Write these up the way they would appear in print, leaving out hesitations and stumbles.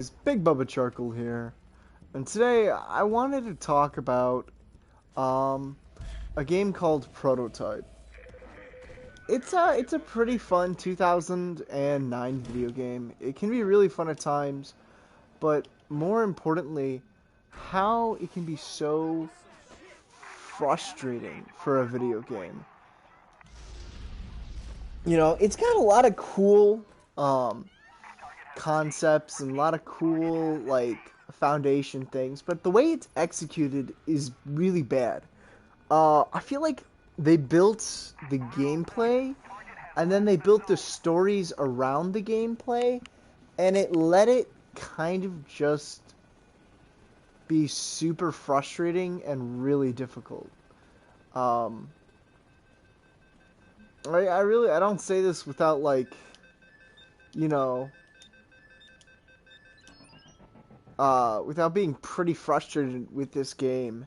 It's Big Bubba Charcoal here, and today I wanted to talk about um, a game called Prototype. It's a pretty fun 2009 video game. It can be really fun at times, but more importantly, how it can be so frustrating for a video game. It's got a lot of cool um, concepts and a lot of cool foundation things, but the way it's executed is really bad. I feel like they built the gameplay and then they built the stories around the gameplay, and it let it kind of just be super frustrating and really difficult. Um, I don't say this without you know without being pretty frustrated with this game.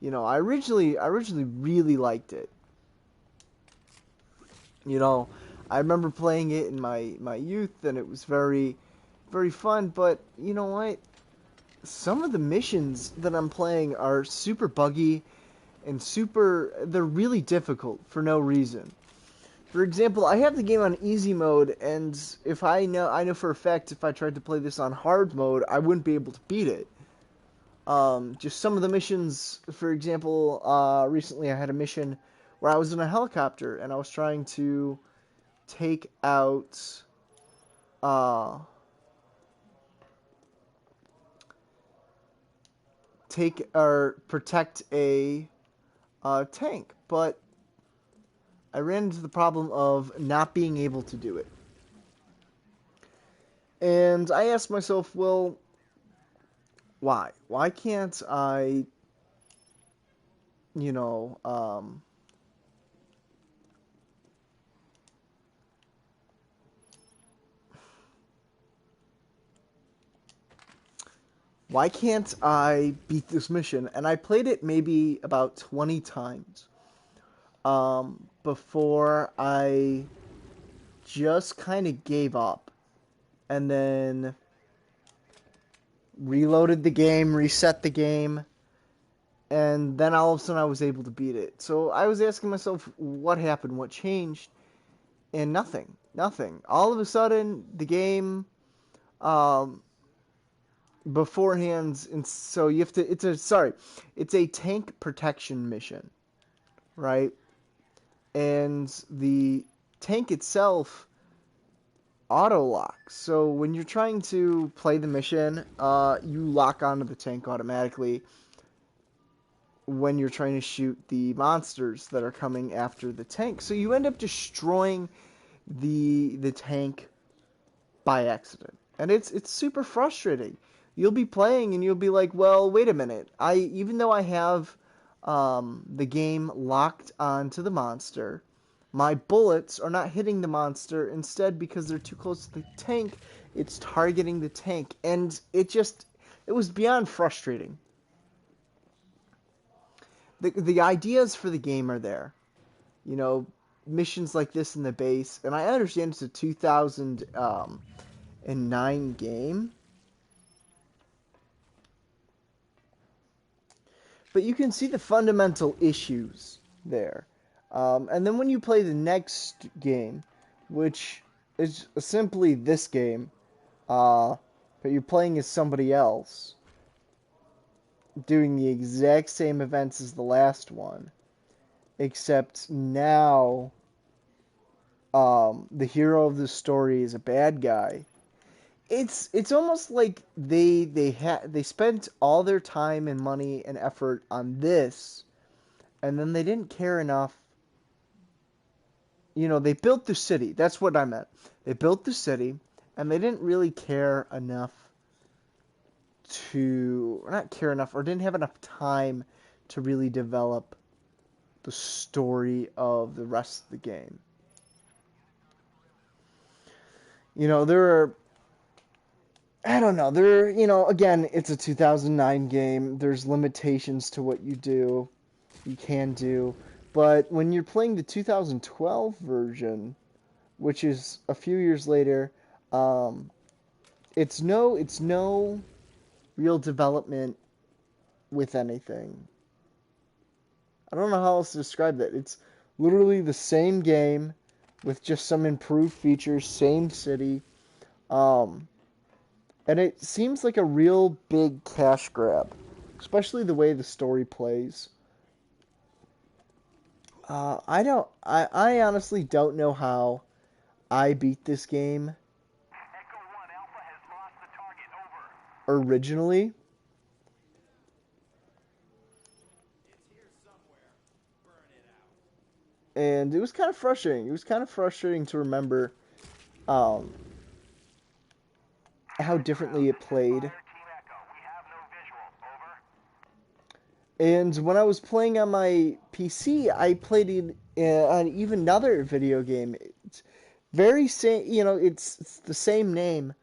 I originally really liked it. You know, I remember playing it in my youth, and it was very, very fun. But you know what? Some of the missions that I'm playing are super buggy and they're really difficult for no reason. For example, I have the game on easy mode, and if I know for a fact if I tried to play this on hard mode, I wouldn't be able to beat it. Just some of the missions, for example, recently I had a mission where I was in a helicopter and I was trying to take out, uh, take or protect a tank, but I ran into the problem of not being able to do it. And I asked myself, well, why? Why can't I, you know, why can't I beat this mission? And I played it maybe about 20 times before I just kind of gave up and then reloaded the game, reset the game, and then all of a sudden I was able to beat it. So I was asking myself, what happened? What changed? And nothing. Nothing. All of a sudden, the game um, beforehand, and so you have to. It's a tank protection mission, right? And the tank itself auto locks. So when you're trying to play the mission, you lock onto the tank automatically when you're trying to shoot the monsters that are coming after the tank. So you end up destroying the tank by accident. And it's super frustrating. You'll be playing and you'll be like, well, wait a minute. Even though I have the game locked onto the monster, my bullets are not hitting the monster. Instead, because they're too close to the tank, it's targeting the tank. And it was beyond frustrating. The ideas for the game are there. You know, missions like this in the base, and I understand it's a 2009 game, but you can see the fundamental issues there. And then when you play the next game, which is simply this game, but you're playing as somebody else, doing the exact same events as the last one, except now the hero of the story is a bad guy. It's almost like they spent all their time and money and effort on this, and then they didn't care enough. They built the city. That's what I meant. They built the city, and they didn't really care enough or not care enough, or didn't have enough time to really develop the story of the rest of the game. There are, I don't know, again, it's a 2009 game. There's limitations to what you can do. But when you're playing the 2012 version, which is a few years later, it's no real development with anything. I don't know how else to describe that. It's literally the same game with just some improved features, same city. Um, and it seems like a real big cash grab, especially the way the story plays. I honestly don't know how I beat this game originally. And it was kind of frustrating. It was kind of frustrating to remember um, how differently it played. And when I was playing on my PC, I played it on even another video game. It's very same, it's the same name,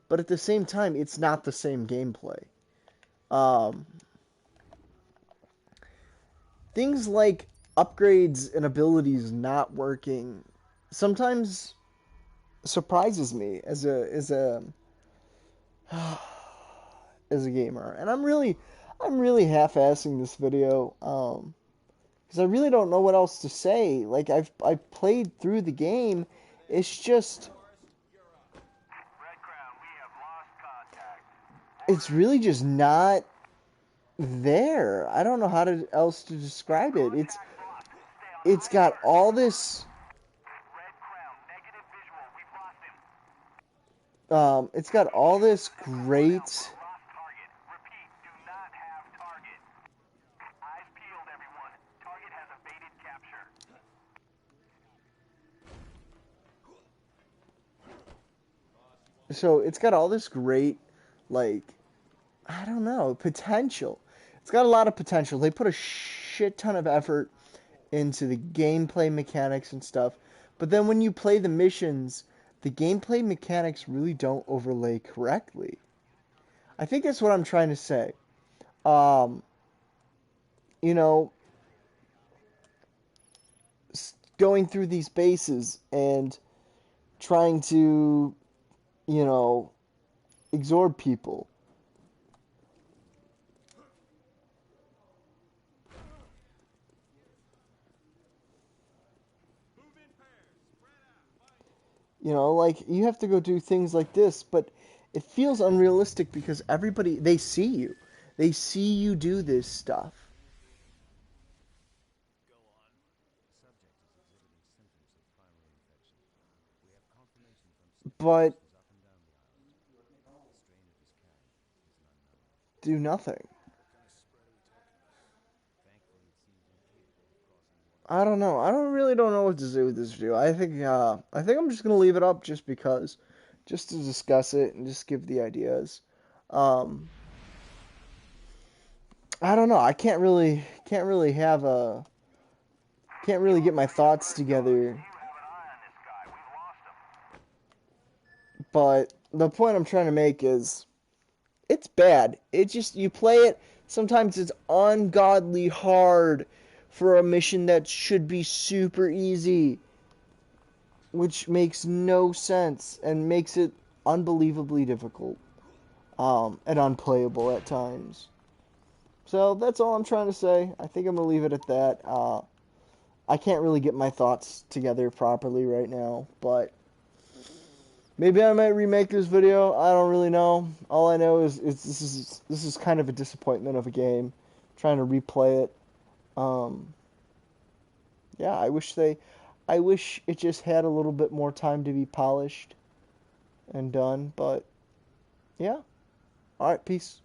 but at the same time, it's not the same gameplay. Um, Things like upgrades and abilities not working sometimes surprises me as a gamer, and I'm really half-assing this video because I really don't know what else to say. Like I've played through the game, it's really just not there. I don't know how else to describe it. It's got all this it's got all this great. So it's got all this great, like, I don't know, potential. It's got a lot of potential. They put a shit ton of effort into the gameplay mechanics and stuff. But then when you play the missions, the gameplay mechanics really don't overlay correctly. I think that's what I'm trying to say. Um, you know, going through these bases and trying to, you know, absorb people. Like you have to go do things like this, but it feels unrealistic because they see you. They see you do this stuff. But do nothing. I don't know. I don't know what to do with this video. I think I'm just gonna leave it up just to discuss it and just give the ideas. Um, I don't know. I can't really get my thoughts together. But the point I'm trying to make is it's bad. It just you play it. Sometimes it's ungodly hard for a mission that should be super easy, which makes no sense and makes it unbelievably difficult and unplayable at times. So that's all I'm trying to say. I think I'm gonna leave it at that. I can't really get my thoughts together properly right now, but maybe I might remake this video. I don't really know. All I know is this is kind of a disappointment of a game. I'm trying to replay it. Um, yeah, I wish it just had a little bit more time to be polished and done. But yeah, all right, peace.